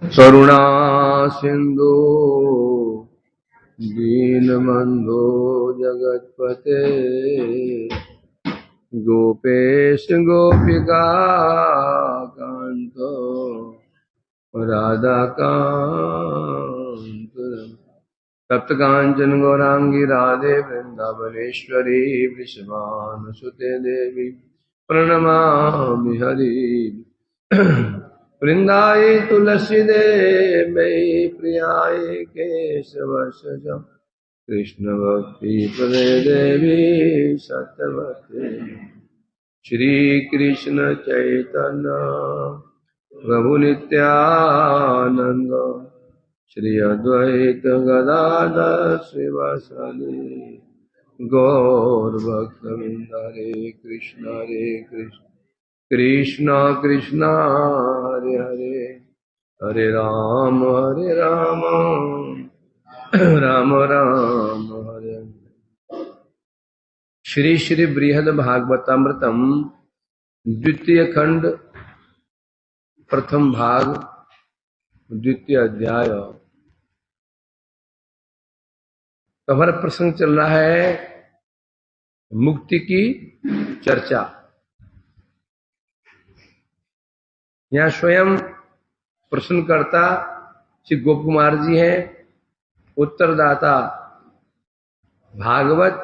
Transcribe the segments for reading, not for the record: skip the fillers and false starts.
करुणा सिंधु दीनबंधो जगतपते गोपेश गोपिका Kanto Radha Kant तप्त कांचन गौरांगी राधे वृंदावनेश्वरी वृषभानुसुते देवी प्रणमामि हरि वृंदाय तुलसी देवी प्रियाय केशवसज कृष्ण भक्ति पदे देवी सत्यवते श्री कृष्ण चैतन्य प्रभु नित्यानंद श्री अद्वैत गदाधर श्रीवासादि गौर भक्तवृंद हरे कृष्ण कृष्ण कृष्ण हरे हरे हरे राम राम राम हरे हरे। श्री श्री बृहद भागवतामृतम द्वितीय खंड प्रथम भाग द्वितीय अध्याय। तो हमारा प्रसंग चल रहा है मुक्ति की चर्चा। यहाँ स्वयं प्रश्नकर्ता श्री गोप कुमार जी हैं, उत्तरदाता भागवत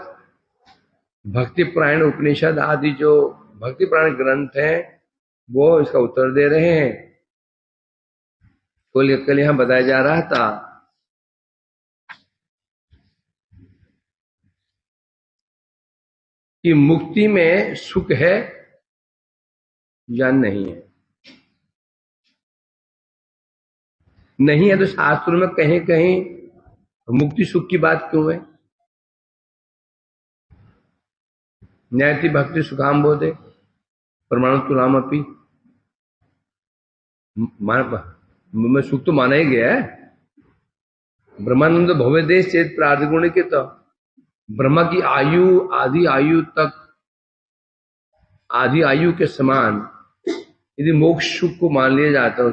भक्ति पुराण उपनिषद आदि जो भक्ति पुराण ग्रंथ हैं वो इसका उत्तर दे रहे हैं। कल यहां बताया जा रहा था कि मुक्ति में सुख है या नहीं है। नहीं है तो शास्त्रों में कहीं कहीं मुक्ति सुख की बात क्यों है? न्यायति भक्ति सुखाम बोधे परमाणु तुलामपि में सुख तो माना ही गया है। ब्रह्मानंद भव्य देश चेत प्रार्थ के तो ब्रह्मा की आयु आदि आयु के समान यदि मोक्ष सुख को मान लिया जाता है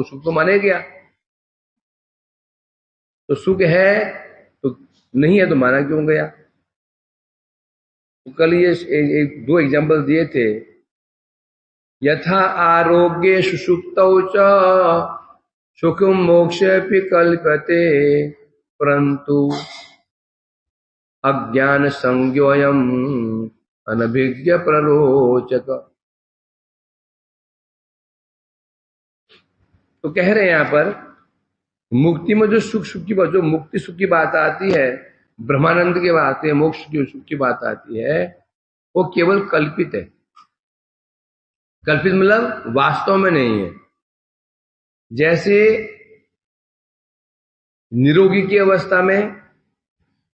सुख तो माना गया। तो सुख है तो नहीं है तो माना क्यों गया? तो कल ये दो एग्जांपल दिए थे। यथा आरोग्य सुषुप्तौ च सुखम मोक्ष कल्पते परंतु अज्ञान संज्ञोयम अनभिज्ञ प्ररोचक। तो कह रहे हैं यहां पर मुक्ति में जो सुख की बात, जो मुक्ति सुख की बात आती है, ब्रह्मानंद की बात है, मोक्ष की सुख की बात आती है, वो केवल कल्पित है। कल्पित मतलब वास्तव में नहीं है। जैसे निरोगी की अवस्था में,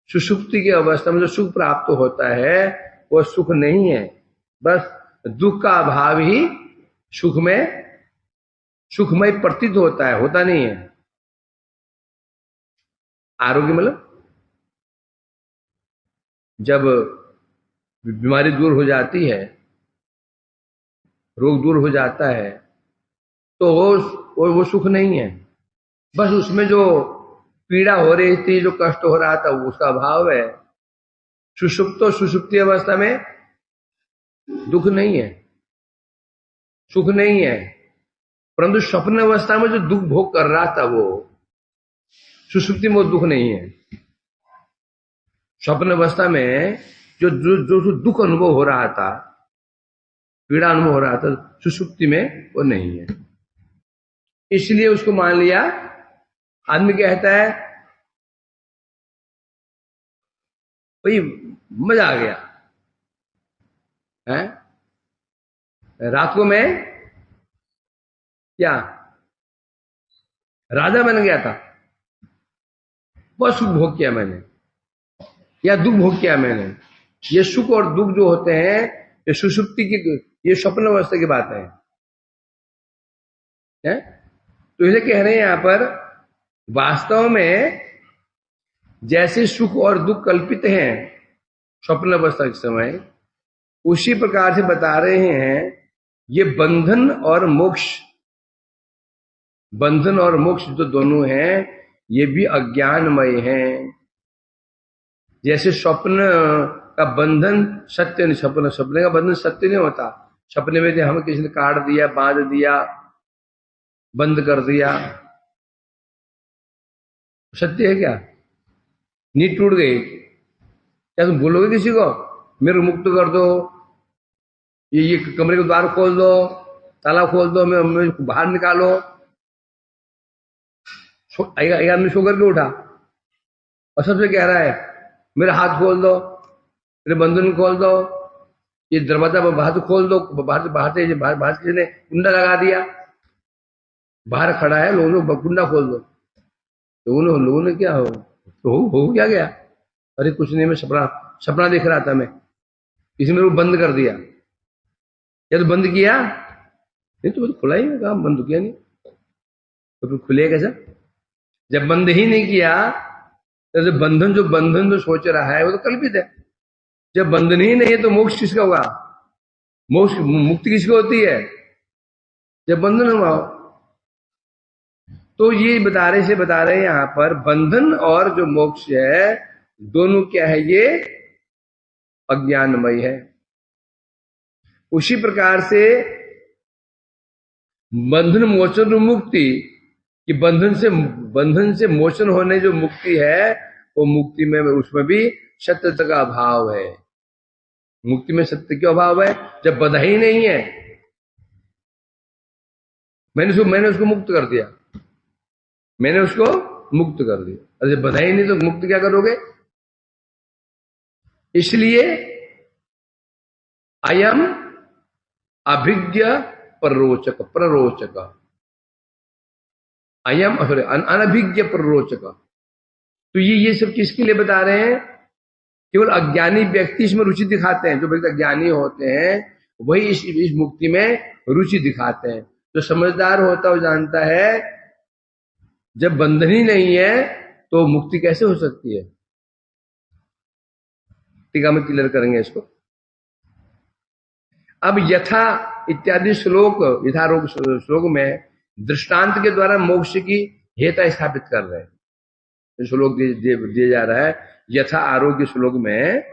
सुषुप्ति की अवस्था में जो सुख प्राप्त होता है वो सुख नहीं है, बस दुख का अभाव ही सुखमय प्रतीत होता है, होता नहीं है। आरोग्य मतलब जब बीमारी दूर हो जाती है, रोग दूर हो जाता है तो वो सुख नहीं है, बस उसमें जो पीड़ा हो रही थी, जो कष्ट हो रहा था उसका अभाव है। सुषुप्ति अवस्था में दुख नहीं है, सुख नहीं है, परंतु स्वप्न अवस्था में जो दुख भोग कर रहा था वो सुषुप्ति में दुख नहीं है। स्वप्न अवस्था में जो दुख अनुभव हो रहा था, पीड़ा अनुभव हो रहा था, सुषुप्ति में वो नहीं है। इसलिए उसको मान लिया। आदमी कहता है भाई मजा आ गया है, रात को मैं क्या राजा बन गया था, बहुत सुख भोग किया मैंने या दुख भोग किया मैंने। ये सुख और दुख जो होते हैं ये सुषुप्ति की, ये स्वप्न अवस्था की बात है। तो इसे कह रहे हैं यहां पर वास्तव में जैसे सुख और दुख कल्पित हैं स्वप्न अवस्था के समय, उसी प्रकार से बता रहे हैं ये बंधन और मोक्ष बंधन और मोक्ष जो दोनों हैं ये भी अज्ञानमय हैं। जैसे स्वप्न का बंधन सत्य नहीं, सपने का बंधन सत्य नहीं होता। सपने में हमें किसी ने काट दिया, बांध दिया, बंद कर दिया, सत्य है क्या? नींद टूट गई, क्या तुम बोलोगे किसी को मेरे को मुक्त कर दो, ये कमरे का द्वार खोल दो, ताला खोल दो, मैं बाहर निकालो? एक आदमी सो करके उठा और सबसे कह रहा है मेरा हाथ खोल दो, मेरे बंधन खोल दो, ये दरवाजा बाहर से खोल दो, बाहर किसी ने कुंडा लगा दिया, बाहर खड़ा है, लोगों ने कुंडा खोल दो। लोगों ने क्या हो क्या गया? अरे कुछ नहीं, मैं सपना देख रहा था, मैं किसी मेरे को बंद कर दिया। या तो बंद किया नहीं तो खुला ही कहा, बंद किया नहीं तो फिर खुले कैसा? जब बंद ही नहीं किया तो बंधन जो सोच रहा है वो तो कल्पित है। जब बंधन ही नहीं है तो मोक्ष किसका होगा? मोक्ष मुक्ति किसकी होती है? जब बंधन हुआ। तो ये बता रहे हैं यहां पर बंधन और जो मोक्ष है दोनों क्या है? ये अज्ञानमय है। उसी प्रकार से बंधन मोचन मुक्ति कि बंधन से मोचन होने जो मुक्ति है वो मुक्ति में उसमें भी सत्यता का अभाव है। मुक्ति में सत्य क्यों अभाव है? जब बंधा ही नहीं है, मैंने उसको मुक्त कर दिया, मैंने उसको मुक्त कर दिया। अरे बंधा ही नहीं तो मुक्त क्या करोगे? इसलिए अयम अभिज्ञ प्ररोचक अयम अनभिज्ञ प्ररोचक। तो ये सब किसके लिए बता रहे हैं? केवल अज्ञानी व्यक्ति इसमें रुचि दिखाते हैं। जो व्यक्ति अज्ञानी होते हैं वही इस मुक्ति में रुचि दिखाते हैं। जो समझदार होता है वो जानता है जब बंधन ही नहीं है तो मुक्ति कैसे हो सकती है। टीका में क्लियर करेंगे इसको। अब यथा इत्यादि श्लोक में दृष्टांत के द्वारा मोक्ष की हेता स्थापित कर रहे हैं। श्लोक दिया जा रहा है यथा आरोग्य श्लोक में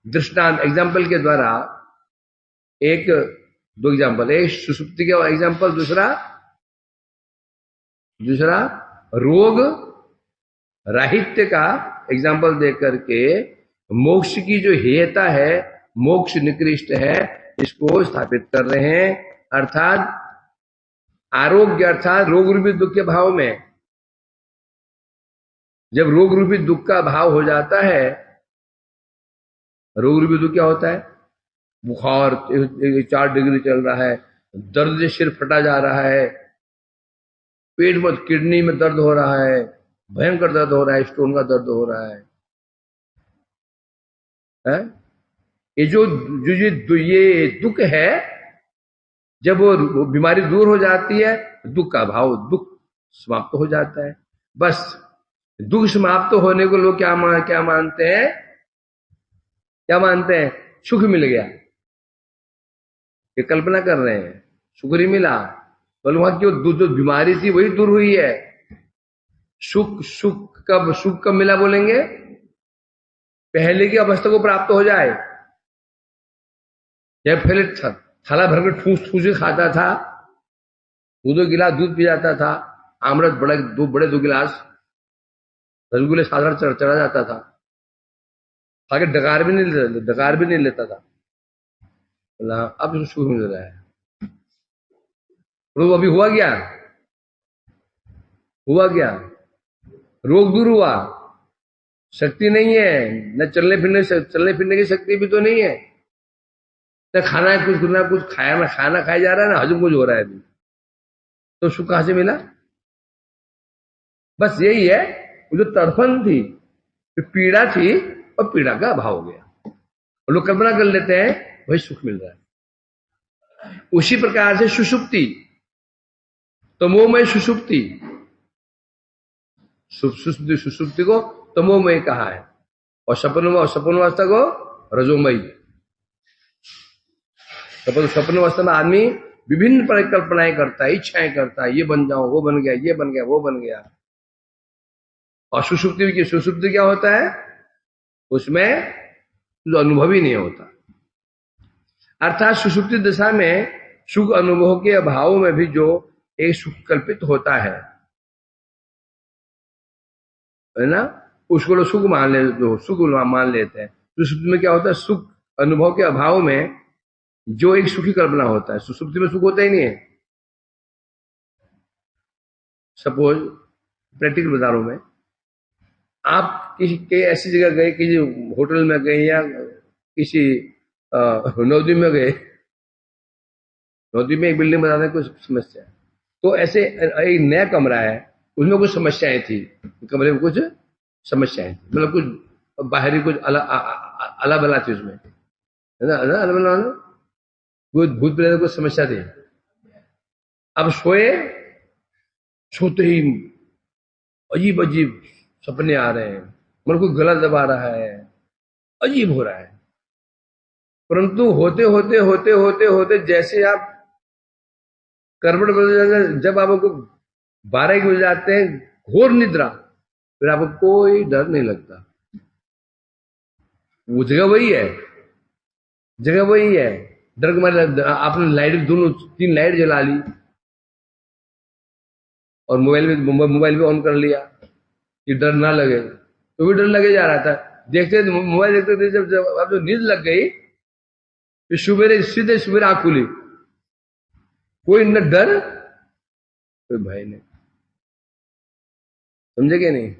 दृष्टांत एग्जाम्पल के द्वारा दो एग्जाम्पल, एक सुसुप्ति का एग्जाम्पल, दूसरा रोग राहित्य का एग्जाम्पल दे करके मोक्ष की जो हेयता है, मोक्ष निकृष्ट है, इसको स्थापित कर रहे हैं। अर्थात आरोग्य अर्थात रोग रूपी दुख के भाव में जब रोग रूपी दुख का भाव हो जाता है, रोग रूपी दुख क्या होता है? बुखार 4 डिग्री चल रहा है, दर्द से सिर फटा जा रहा है, पेट में किडनी में दर्द हो रहा है, भयंकर दर्द हो रहा है, स्टोन का दर्द हो रहा है। ये जो ये दुख है, जब वो बीमारी दूर हो जाती है दुख का भाव, दुख समाप्त हो जाता है। बस दुख समाप्त होने को लोग क्या मानते हैं? क्या मानते हैं? सुख मिल गया। ये कल्पना कर रहे हैं सुख ही मिला, बोल वहां की जो बीमारी थी वही दूर हुई है। सुख कब मिला बोलेंगे? पहले की अवस्था को प्राप्त हो जाए। जब पहले थाला भरकर ठूस के खाता था, 2 गिलास दूध पी जाता था, आमरस बड़े 2 गिलास, रसगुल्ले साधारण चढ़ा जाता था, आगे डकार भी नहीं लेता था। अब सुख मिल रहा है। रोग अभी हुआ क्या? रोग दूर हुआ, शक्ति नहीं है, न चलने फिरने की शक्ति भी तो नहीं है, न खाना कुछ खाया, ना खाना खाया जा रहा है, ना हजम कुछ हो रहा है अभी, तो सुख कहां से मिला? बस यही है, वो जो तड़फन थी, जो पीड़ा थी, और पीड़ा का अभाव हो गया। और लोग कल्पना कर लेते हैं वही सुख मिल रहा है। उसी प्रकार से सुषुप्ति, तमोमय सुषुप्ति को तमोमय कहा है, और सपनावस्था को रजोमयी। सपनावस्था में आदमी विभिन्न परिकल्पनाएं करता है, इच्छाएं करता है, ये बन जाओ, वो बन गया, ये बन गया, वो बन गया। और सुषुप्ति क्या होता है? उसमें जो अनुभव ही नहीं होता। अर्थात सुषुप्ति दशा में सुख अनुभव के अभाव में भी जो एक सुख कल्पित होता है ना, उसको लोग सुख मान ले, जो सुख मान लेते हैं। सुषुप्ति में क्या होता है? सुख अनुभव के अभाव में जो एक सुखी कल्पना होता है। सुषुप्ति में सुख होता ही नहीं है। सपोज प्रैक्टिकल बता रहा हूं मैं, आप किसी ऐसी जगह गए, किसी होटल में गए या किसी नवद्वीप में गए, नवद्वीप में एक बिल्डिंग बनाने कुछ समस्या है, तो ऐसे एक नया कमरा है, उसमें कुछ समस्याएं थी, कमरे में कुछ समस्याएं थी, मतलब कुछ बाहरी कुछ अला बला थी उसमें, है ना, अला बला, कुछ भूत प्रेत कुछ समस्या थी। अब सोते ही अजीब अजीब सपने आ रहे हैं, मतलब कोई गला दबा रहा है, अजीब हो रहा है। परंतु होते होते होते होते होते जैसे आप करवट बदल, जब आपको 12 बज जाते हैं, घोर निद्रा, फिर आपको कोई डर नहीं लगता। वो जगह वही है, जगह वही है। डर के मारे आपने लाइट, दोनों 3 लाइट जला ली और मोबाइल भी ऑन कर लिया कि डर ना लगे, तो भी डर लगे जा रहा था। देखते मोबाइल देखते थे, जब अब जो नींद लग गई, फिर सीधे सुबह आंख खुली, कोई न डर कोई भय नहीं। समझे क्या नहीं?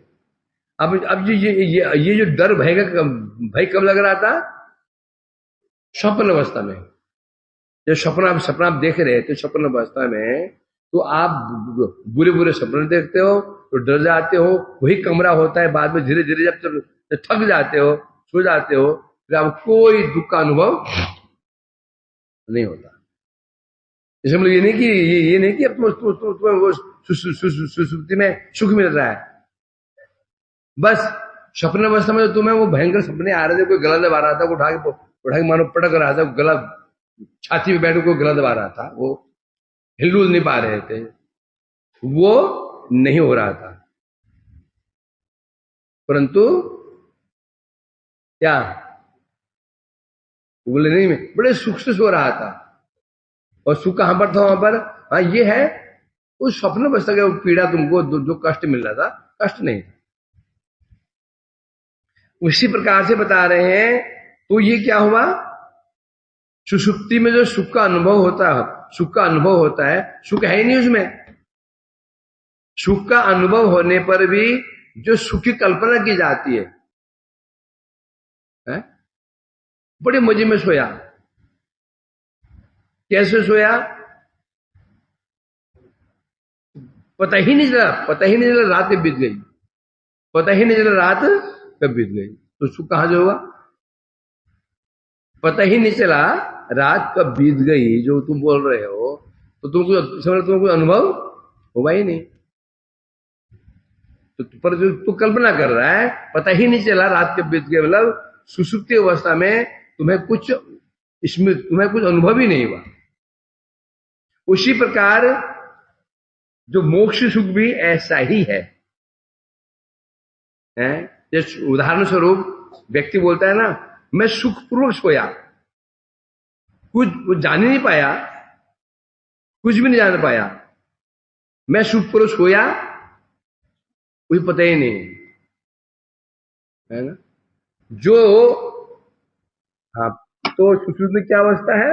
अब ये जो डर भय कब लग रहा था? स्वप्न अवस्था में। जब सपना आप देख रहे थे स्वप्न अवस्था में, तो आप बुरे बुरे सपने देखते हो तो डर जाते हो। वही कमरा होता है, बाद में धीरे धीरे जब थक जाते हो, सो जाते हो, फिर आपको कोई दुख का अनुभव नहीं होता। इसमें मतलब ये नहीं कि अब तुम्हें वो सुसुप्ति में सुख मिल रहा है। बस स्वप्न अवस्था में तो तुम्हें वो भयंकर सपने आ रहे थे, कोई गला दबा रहा था, उठा के मानो पटक रहा था, गला छाती पे बैठ कोई गला दबा रहा था, वो हिलडुल नहीं पा रहे थे, वो नहीं हो रहा था। परंतु क्या बोले, नहीं, मैं बड़े सुख से सो रहा था। और सुख कहां पर था? वहां पर, हाँ ये है, उस स्वप्न अवस्था का पीड़ा तुमको जो कष्ट मिल रहा था, कष्ट नहीं था। उसी प्रकार से बता रहे हैं। तो ये क्या हुआ? सुषुप्ति में जो सुख का अनुभव होता है, सुख है ही नहीं उसमें। सुख का अनुभव होने पर भी जो सुख की कल्पना की जाती है, बड़े मजे में सोया। कैसे सोया? पता ही नहीं चला रात कब बीत गई, पता ही नहीं चला रात कब बीत गई। तो सुख कहां जो हुआ? पता ही नहीं चला रात कब बीत गई, जो तुम बोल रहे हो, तो तुमको कोई अनुभव होगा ही नहीं। तो पर जो तू कल्पना कर रहा है, पता ही नहीं चला रात कब बीत गई, मतलब सुसुप्ति अवस्था में तुम्हें कुछ अनुभव ही नहीं हुआ। उसी प्रकार जो मोक्ष सुख भी ऐसा ही है। जैसे उदाहरण स्वरूप व्यक्ति बोलता है ना, मैं सुखपूर्वक सोया, कुछ जान ही नहीं पाया, कुछ भी नहीं जान पाया, मैं सुखपूर्वक सोया, कुछ पता ही नहीं, है ना। जो हाँ, तो सुषुप्ति में क्या अवस्था है?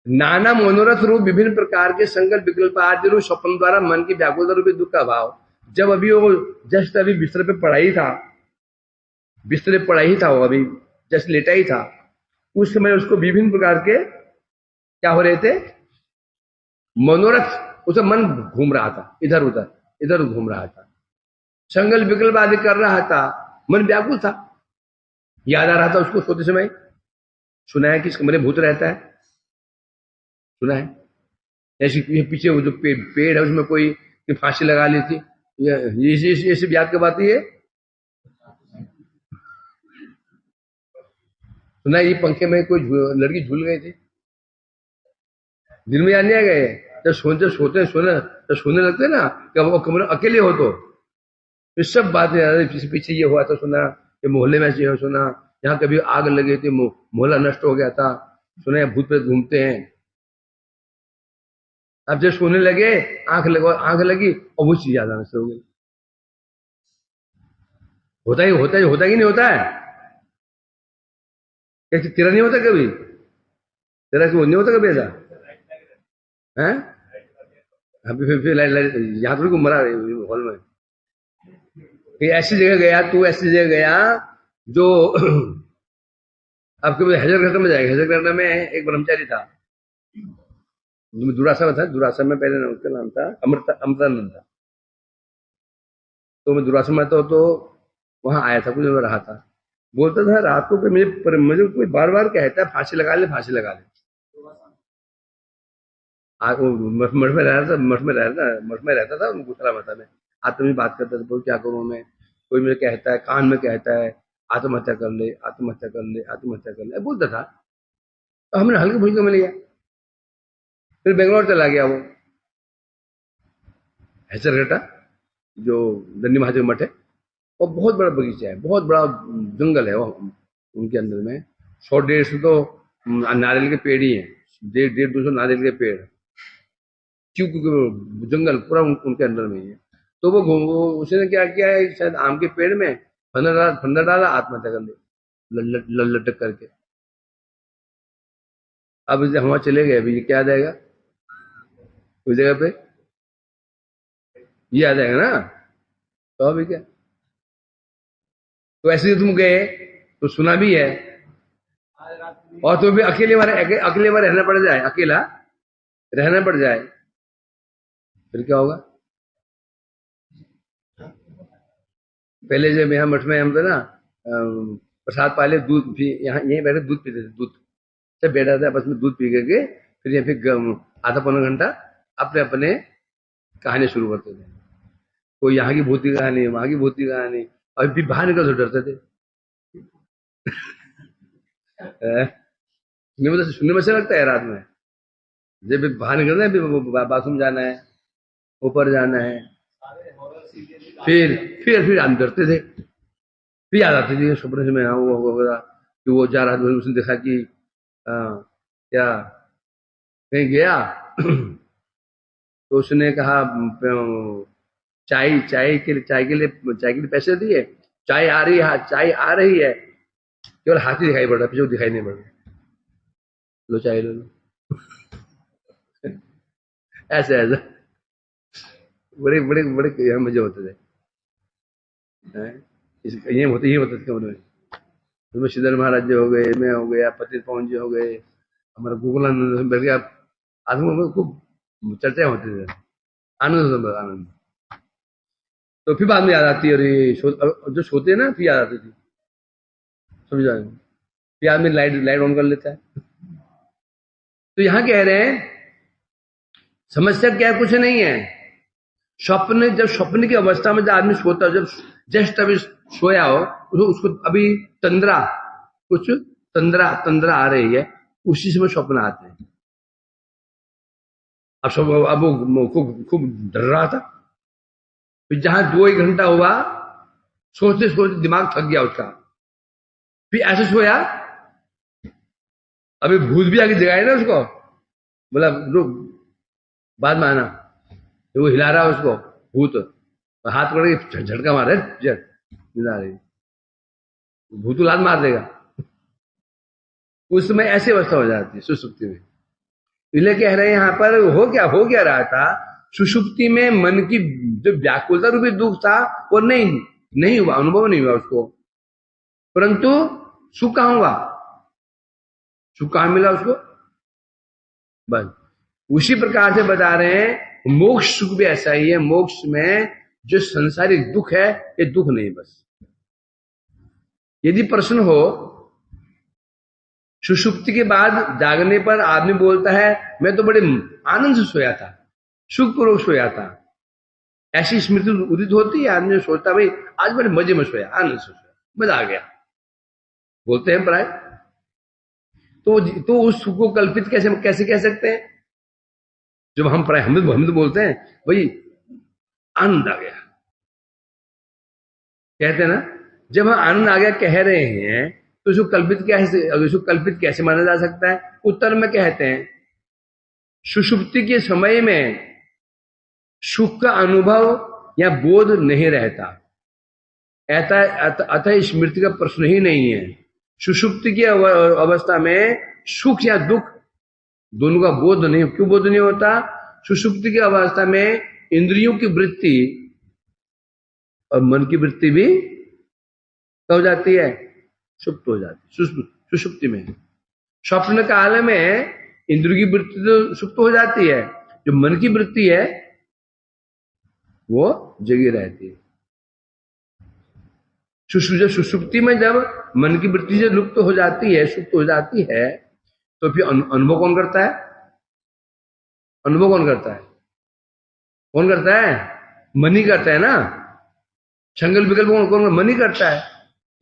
नाना मनोरथ रूप विभिन्न प्रकार के संकल्प विकल्प आदि रूप स्वप्न द्वारा मन की व्याकुलता रूपी दुख का भाव। जब अभी वो जस्ट अभी बिस्तर पे पड़ा ही था, वो अभी जस्ट लेटा ही था, उस समय उसको विभिन्न प्रकार के क्या हो रहे थे? मनोरथ, उसका मन घूम रहा था, इधर घूम रहा था, संकल्प विकल्प आदि कर रहा था, मन व्याकुल था। याद आ रहा था उसको सोते समय, सुना है कि इस कमरे भूत रहता है, सुना है। ऐसे पीछे वो जो पेड़ है उसमें कोई फांसी लगा ली थी, ये सब याद की बात है। सुना है ये पंखे में कोई लड़की झूल गई थी, दिन में याद नहीं आएगा ये? जब सोने लगते हैं ना, जब वो कमरे अकेले हो तो ये सब बातें याद है। पीछे पीछे ये हुआ था सुना, ये मोहल्ले में ये सुना, यहाँ कभी आग लगी थी, मोहल्ला नष्ट हो गया था, सुना है भूत प्रेत घूमते हैं। अब जब सोने लगे, आंख लगी और वो चीज याद आने से हो गई। होता कि नहीं होता है? क्या तेरा नहीं होता कभी? तेरा क्यों नहीं होता कभी ऐसा है? अभी फिर लाइट यहाँ थोड़ी घूम रहा है हॉल में। कि ऐसी जगह गया, तू ऐसी जगह गया जो अब कभी हजरतगढ़ में जाएगा। हजरतगढ़ में एक ब्रह्मचारी था, दुरासा में था। दुरासा में पहले उसका नाम था अमृतानंद था। तो मैं दुरासा में था तो वहां आया था, कुछ रहा था। बोलता था रातों पे मुझे कोई बार बार कहता है फांसी लगा ले, फांसी लगा ले। मठ में रहता था गुजरा माता में। आत्मा में बात करता था, बोल क्या करूं मैं? कोई मुझे कहता है, कान में कहता है आत्महत्या कर ले, आत्महत्या कर ले, आत्महत्या कर ले, बोलता था। तो हमने हल्के फुल्के में लिया। फिर बेंगलोर चला गया वो, हैसरघाटा जो दंडी महादेव मठ है, और बहुत बड़ा बगीचा है, बहुत बड़ा जंगल है वो। उनके अंदर में 100-150 तो नारियल के पेड़ ही है, 150-200 नारियल के पेड़, क्योंकि जंगल पूरा उनके अंदर में ही है। तो वो उसने क्या किया है, शायद आम के पेड़ में फंदा डाला, आत्महत्या कर ली लटक करके। अब जब हम चले गए, अभी क्या आ जाएगा उस जगह पे? ये आ जाएगा ना। तो अभी क्या, तो ऐसे तुम गए तो सुना भी है, और तो भी अकेले बार रहना पड़ जाए, अकेला रहना पड़ जाए, फिर क्या होगा? पहले जब यहाँ मठ में हम थे ना, प्रसाद पाले दूध भी, यहाँ यहीं बैठे दूध पीते थे। दूध सब बैठा था, आपस में दूध पी करके फिर यहाँ फिर आधा पौना घंटा अपने अपने कहानी शुरू करते थे। कोई यहाँ की भूत की कहानी, वहां की भूत की कहानी, और फिर बाहर निकल तो डरते थे। सुनने में अच्छा लगता है रात में, जब बाहर निकलना है, बाथरूम जाना है, ऊपर जाना है, फिर हम डरते थे। फिर याद आती थी सपने में, हाँ वो होगा कि वो जा रहा था, उसने देखा कि क्या कहीं गया तो उसने कहा चाय के लिए पैसे दिए, चाय आ रही है, चाय आ रही है, केवल हाथ ही दिखाई पड़ रहा, पीछे दिखाई नहीं पड़ रहा। लो चाय लो ऐसे ऐसे बड़े बड़े बड़े यहाँ मजे होते थे। ये होते थे कमरे में। उसमें श्रीधर महाराज जी हो गए, मैं हो गया, पतित पवन जी हो गए, हमारा गोकुलानंद बैठ गया, आदमी में खूब चर्चा होती थी, आनंद। तो फिर बाद में याद आती है, अरे जो सोते हैं ना, फिर याद आती थी, समझ आए? फिर आदमी लाइट ऑन कर लेता है। तो यहां कह रहे हैं समस्या क्या है, कुछ नहीं है। जब स्वप्न की अवस्था में जब आदमी सोता, जब जस्ट अभी सोया हो, उसको अभी तंद्रा आ रही है, उसी समय स्वप्न आते हैं। अब वो खूब डर रहा था, फिर जहां 2-1 घंटा हुआ, सोचते सोचते दिमाग थक गया उसका, फिर ऐसे सोया, अभी भूत भी आके जगाए ना उसको, बोला रुक बाद में आना, तो वो हिला रहा है उसको भूत, हाथ पकड़ के झटका मारे, हिला रही, भूत लात मार देगा। उस समय ऐसी अवस्था हो जाती है सुसुप्ति में। इसलिए कह रहे हैं यहां पर हो क्या रहा था, सुषुप्ति में मन की जो व्याकुलता रूपी दुख था वो नहीं हुआ, अनुभव नहीं हुआ उसको, परंतु सुख कहां हुआ, सुख कहां मिला उसको? बस उसी प्रकार से बता रहे हैं मोक्ष सुख भी ऐसा ही है। मोक्ष में जो संसारिक दुख है, ये दुख नहीं। बस यदि प्रश्न हो, सुषुप्ति के बाद जागने पर आदमी बोलता है मैं तो बड़े आनंद से सोया था, सुखपूर्वक सोया था, ऐसी स्मृति उदित होती है, आदमी सोचता भाई आज बड़े मजे में सोया, आनंद से सोया, मजा आ गया, बोलते हैं प्राय। तो उस सुख को कल्पित कैसे कह सकते हैं? जब हम तो बोलते हैं भाई आनंद आ गया, कहते हैं ना, जब हम आनंद आ गया कह रहे हैं तो इसको कल्पित कैसे माना जा सकता है? उत्तर में कहते हैं सुषुप्ति के समय में सुख का अनुभव या बोध नहीं रहता, अतः स्मृति का प्रश्न ही नहीं है। सुषुप्ति की अवस्था में सुख या दुख दोनों का बोध नहीं, क्यों बोध नहीं होता? सुषुप्ति की अवस्था में इंद्रियों की वृत्ति और मन की वृत्ति भी हो जाती है, सुप्त हो जाती है सुषुप्ति में। स्वप्न काल में इंद्रियों की वृत्ति तो सुप्त हो जाती है, जो मन की वृत्ति है वो जगी रहती है। सुषुप्ति में जब मन की वृत्ति से लुप्त हो जाती है, सुप्त हो जाती है, तो फिर अनुभव कौन करता है? अनुभव कौन करता है? कौन करता है? मन ही करता है ना। संकल्प विकल्प कौन? मन ही करता है।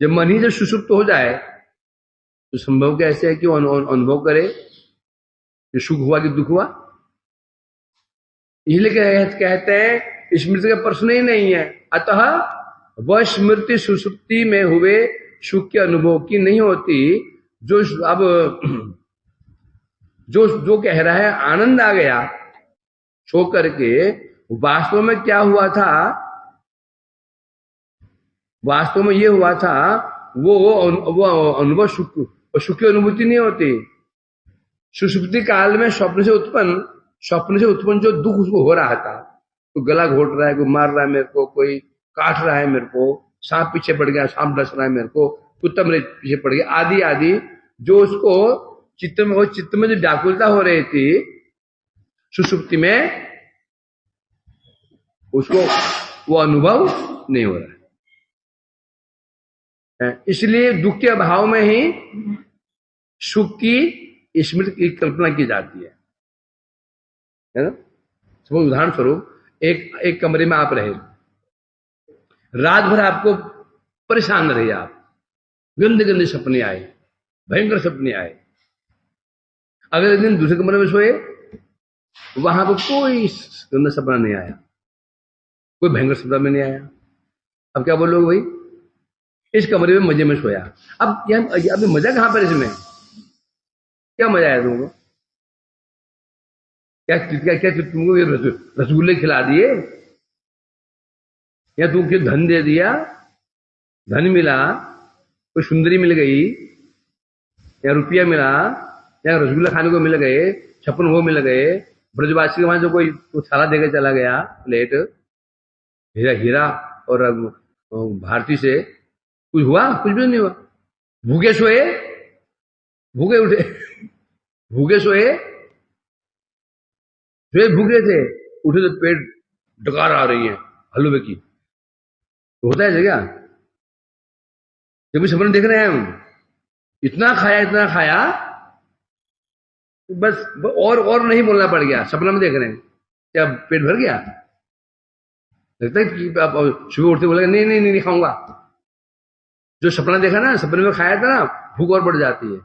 जब मन ही जब सुषुप्त हो जाए तो संभव कैसे है कि वो अनुभव करे कि सुख हुआ कि दुख हुआ? इसलिए कहते हैं स्मृति का प्रश्न ही नहीं है। अतः वह स्मृति सुषुप्ति में हुए सुख के अनुभव की नहीं होती। जो अब जो कह रहा है आनंद आ गया सो करके, वास्तव में क्या हुआ था? वास्तव में ये हुआ था वो अनुभव सुख की अनुभूति नहीं होती। सुषुप्ति काल में स्वप्न से उत्पन्न जो दुख उसको हो रहा था, तो गला घोट रहा है, कोई मार रहा है मेरे को, कोई काट रहा है मेरे को, सांप पीछे पड़ गया, सांप डस रहा है मेरे को, कुत्ता मेरे पीछे पड़ गया, आदि आदि जो उसको चित्त में जो व्याकुलता हो रही थी सुषुप्ति में, उसको वो अनुभव नहीं हो रहा है। इसलिए दुख के अभाव में ही सुख की स्मृति की कल्पना की जाती है ना। उदाहरण स्वरूप एक कमरे में आप रहे, रात भर आपको परेशान रहे, आप गंदे गंदे सपने आए, भयंकर सपने आए। अगले दिन दूसरे कमरे में सोए, वहां पर कोई गंदा सपना नहीं आया, कोई भयंकर सपना में नहीं आया। अब क्या बोलोगे? भाई इस कमरे में मजे में सोया। अब मजा कहां पर? इसमें क्या मजा आया तुमको? क्या तुमको रसगुल्ले खिला दिए या तुमको धन दे दिया, धन मिला, कोई सुंदरी मिल गई, या रुपया मिला, या रसगुल्ला खाने को मिल गए, छप्पन वो मिल गए, ब्रजवासी के वहां जो कोई साला देकर चला गया प्लेट हीरा और भारती से, कुछ हुआ? कुछ भी नहीं हुआ। भूखे सोए, भूखे उठे, भूखे सोए, भूखे थे, उठे तो पेट डकार आ रही है हलवे की। तो होता है क्या? जब भी सपने देख रहे हैं हम, इतना खाया, बस और नहीं बोलना पड़ गया, सपना में देख रहे हैं, क्या पेट भर गया? लगता है कि आप सुबह उठते बोलेगा नहीं खाऊंगा। जो सपना देखा ना, सपने में खाया था ना, भूख और बढ़ जाती है।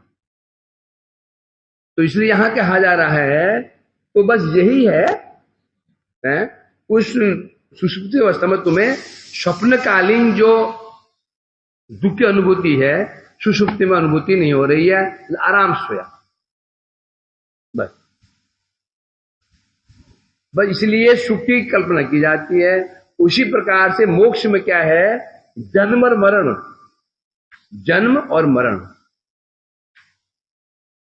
तो इसलिए यहां कहा जा रहा है, तो बस यही है, उस सुषुप्ति अवस्था में तुम्हें स्वप्नकालीन जो दुख की अनुभूति है, सुषुप्ति में अनुभूति नहीं हो रही है, आराम सोया बस इसलिए सुख की कल्पना की जाती है। उसी प्रकार से मोक्ष में क्या है? जन्म और मरण। जन्म और मरण।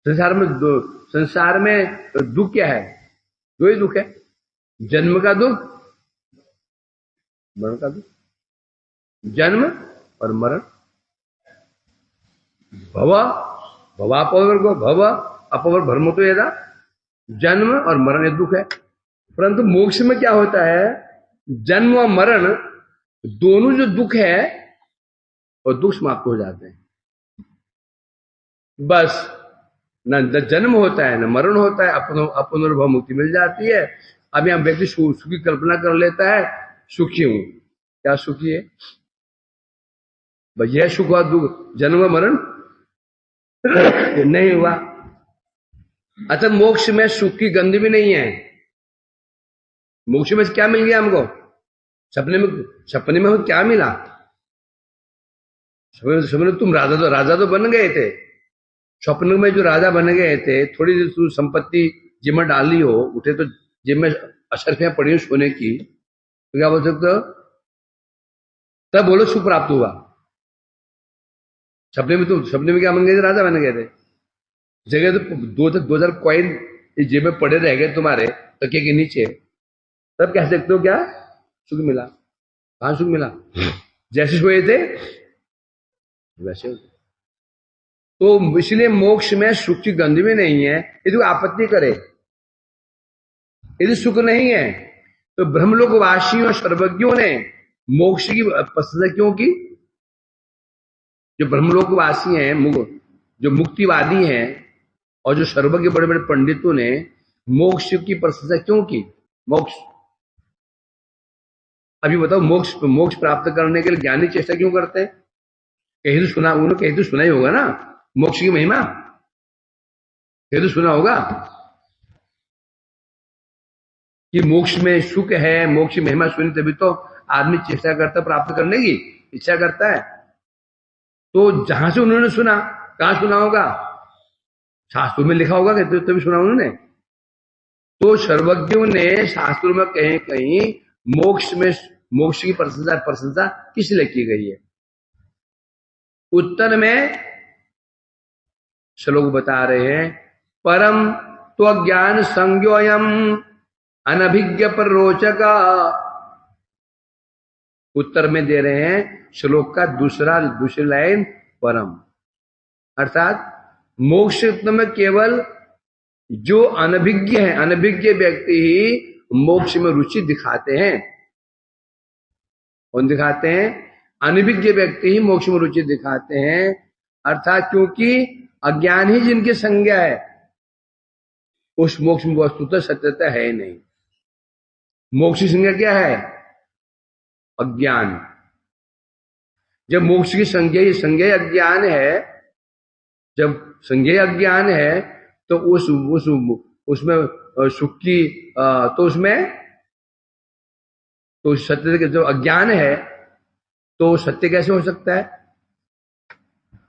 संसार में दुख क्या है? दो ही दुख है, जन्म का दुख, मरण का दुख। जन्म और मरण। भव अपवर भ्रम तो यदा, जन्म और मरण ये दुख है। परंतु मोक्ष में क्या होता है? जन्म और मरण दोनों जो दुख है और दुख समाप्त हो जाते हैं। बस न जन्म होता है न मरण होता है, अपनर्भव मुक्ति मिल जाती है। अब यहां व्यक्ति सुखी कल्पना कर लेता है, सुखी हूं। क्या सुखी है? बस यह सुख और दुख, जन्म और मरण नहीं हुआ। अतः मोक्ष में सुख की गंध भी नहीं है, मोक्ष में क्या मिल गया हमको? सपने में क्या मिला? सपने में तुम राजा तो बन गए थे। स्वप्न में जो राजा बन गए थे, थोड़ी देर तू संपत्ति जिम में डाली हो, उठे तो जिम में अशर्फियां पड़ी हो सोने की, तो क्या बोल सकते हो? तब बोलो सुख प्राप्त हुआ। सपने में क्या बन गए थे? राजा बन गए थे। जगह तो 2000 कॉइन जेब में पड़े रह गए तुम्हारे तकिए के नीचे, तब कह सकते हो क्या सुख मिला? कहां सुख मिला? जैसे सोए थे वैसे होते। तो इसलिए मोक्ष में सुख की गंध भी नहीं है। यदि वो आपत्ति करे, यदि सुख नहीं है, तो ब्रह्मलोकवासियों और सर्वज्ञों ने मोक्ष की प्रशंसा क्यों की? जो ब्रह्मलोकवासी हैं, जो मुक्तिवादी हैं, और जो सर्वज्ञ बड़े बड़े पंडितों ने मोक्ष की प्रशंसा क्यों की? मोक्ष, अभी बताओ, मोक्ष प्राप्त करने के लिए ज्ञानी चेष्टा क्यों करते हैं? कहीं तो सुना, उन्होंने कहीं तो सुना ही होगा ना मोक्ष की महिमा, कहीं तो सुना होगा कि मोक्ष में सुख है, मोक्ष की महिमा सुनी तभी तो आदमी चेष्टा करता प्राप्त करने की इच्छा करता है। तो जहां से उन्होंने सुना, कहां सुना होगा? शास्त्रों में लिखा होगा कि तभी सुना उन्होंने। तो सर्वज्ञों ने शास्त्रों में कहीं कहीं मोक्ष की प्रशंसा किस लिए की गई है? उत्तर में श्लोक बता रहे हैं, परम तो ज्ञान संज्ञोयम अनभिज्ञ पर रोचका। उत्तर में दे रहे हैं श्लोक का दूसरी लाइन, परम, अर्थात मोक्ष में केवल जो अनभिज्ञ है, अनभिज्ञ व्यक्ति ही मोक्ष में रुचि दिखाते हैं। कौन दिखाते हैं? अनभिज्ञ व्यक्ति ही मोक्ष में रुचि दिखाते हैं। अर्थात क्योंकि अज्ञान ही जिनकी संज्ञा है, उस मोक्ष में वस्तुतः सत्यता है ही नहीं। मोक्ष की संज्ञा क्या है? अज्ञान। जब मोक्ष की संज्ञा अज्ञान है, जब संज्ञा अज्ञान है, तो उसमें सुख की, तो उसमें तो सत्य के जो अज्ञान है, तो सत्य कैसे हो सकता है?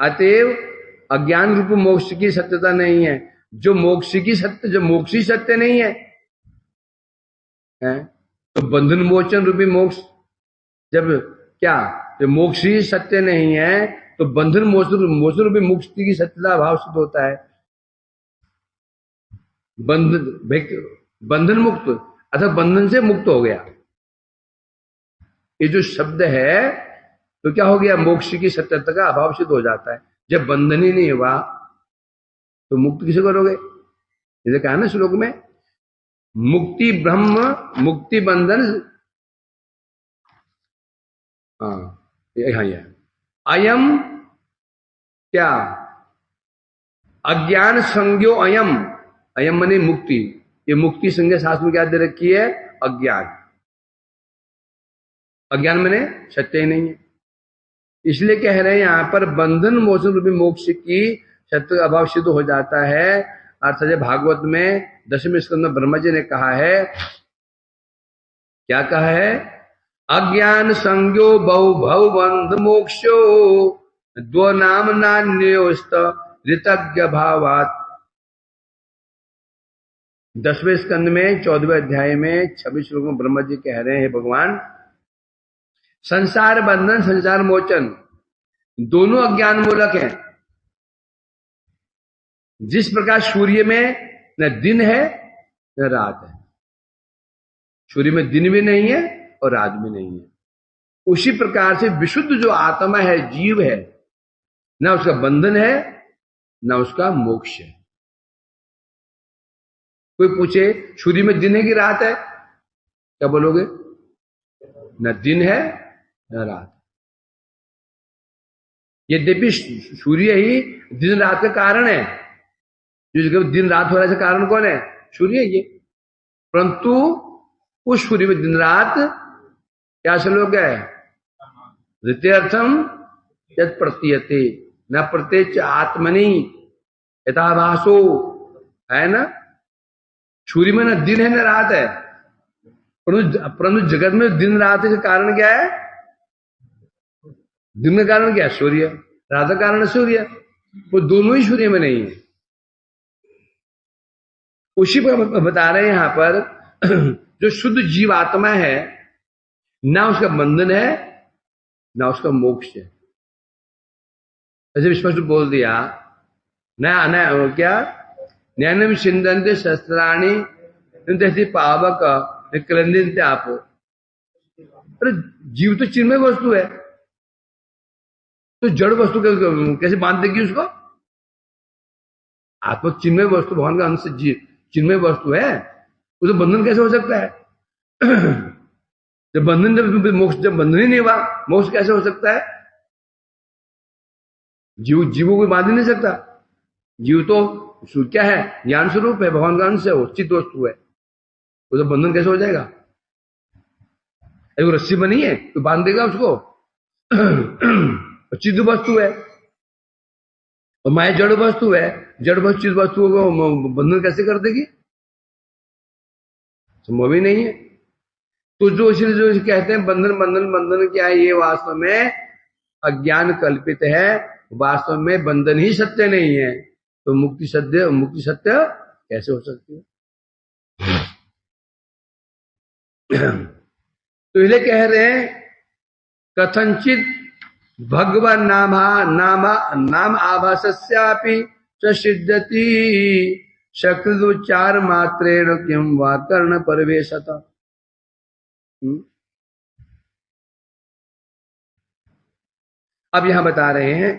अतएव अज्ञान रूप मोक्ष की सत्यता नहीं है। जो मोक्षी सत्य नहीं है, तो बंधन मोचन रूपी मोक्ष, जब मोक्ष ही सत्य नहीं है, तो बंधन मोचन रूपी मुक्ति की सत्यता अभाव सिद्ध होता है। बंधन मुक्त अर्थात बंधन से मुक्त हो गया, ये जो शब्द है, तो क्या हो गया? मोक्ष की सत्यता का अभाव सिद्ध हो जाता है। जब बंधन ही नहीं हुआ तो मुक्त किसे करोगे? जैसे कहा ना श्लोक में, मुक्ति ब्रह्म मुक्ति बंधन, अयम क्या? अज्ञान संज्ञो अयम, अयम मने मुक्ति। ये मुक्ति संज्ञा शास्त्र में क्या दे रखी है? अज्ञान। अज्ञान मने सत्य ही नहीं है। इसलिए कह रहे हैं यहां पर बंधन मोचन रूपी मोक्ष की सत्य अभाव सिद्ध हो जाता है। अर्थात भागवत में 10वें स्कंद में ब्रह्मा जी ने कहा है, क्या कहा है? अज्ञान संज्ञो बहु भव बंध मोक्षो द्व नाम नान्योस्त ऋतज्ञ भावात। 10वें स्कंद में 14वें अध्याय में 26 श्लोक में ब्रह्मा जी कह रहे हैं, भगवान, संसार बंधन संसार मोचन दोनों अज्ञान मूलक हैं। जिस प्रकार सूर्य में न दिन है न रात है, सूर्य में दिन भी नहीं है और रात भी नहीं है, उसी प्रकार से विशुद्ध जो आत्मा है, जीव है, ना उसका बंधन है ना उसका मोक्ष है। कोई पूछे सूर्य में दिन है कि रात है, क्या बोलोगे? न दिन है न रात। यद्यपि सूर्य ही दिन रात का कारण है, जो जगह दिन रात हो रहा है कारण कौन है? सूर्य ये। परंतु उस सूर्य में दिन रात क्या श्लोक है? द्वितीयर्थम यद प्रतीयते न प्रत्येच आत्मनि यथाभासो, है ना? सूर्य में न दिन है न रात है, परंतु जगत में दिन रात का कारण क्या है? दिन का कारण क्या है? सूर्य। रात का कारण सूर्य। वो दोनों ही सूर्य में नहीं है। उसी पर बता रहे हैं यहां पर जो शुद्ध जीवात्मा है, ना उसका बंधन है ना उसका मोक्ष है। ऐसे स्पष्ट बोल दिया ना ना क्या ज्ञानम सिंधनते शस्त्राणी पावक निकलते आप। अरे जीव तो चिन्मय वस्तु है, तो जड़ वस्तु कैसे बांध देगी उसको? आत्मा चिन्मय वस्तु, भगवान का अंश चिन्मय वस्तु है, उसे बंधन कैसे हो सकता है? जब बंधन, जब मोक्ष, जब बंधन ही नहीं हुआ, मोक्ष कैसे हो सकता है? जीवों को बांध ही नहीं सकता। जीव तो क्या है? ज्ञान स्वरूप है, भगवान का अंश है, वो चित्त वस्तु है, उसे बंधन कैसे हो जाएगा? एक रस्सी बनी है तो बांध देगा उसको? चित्त वस्तु है और माया जड़ वस्तु है, जड़ वस्तु चित्त वस्तु को बंधन कैसे कर देगी? संभव ही नहीं है। तो जो इसलिए जो कहते हैं बंधन बंधन बंधन क्या है, ये वास्तव में अज्ञान कल्पित है, वास्तव में बंधन ही सत्य नहीं है। तो मुक्ति सत्य कैसे हो सकती है? तो इसलिए कह रहे हैं कथंचित भगवान नाम आभासस्यापि सिद्धति शक्रुचार मात्रेण किम वा कर्ण परिवेशता। अब यहां बता रहे हैं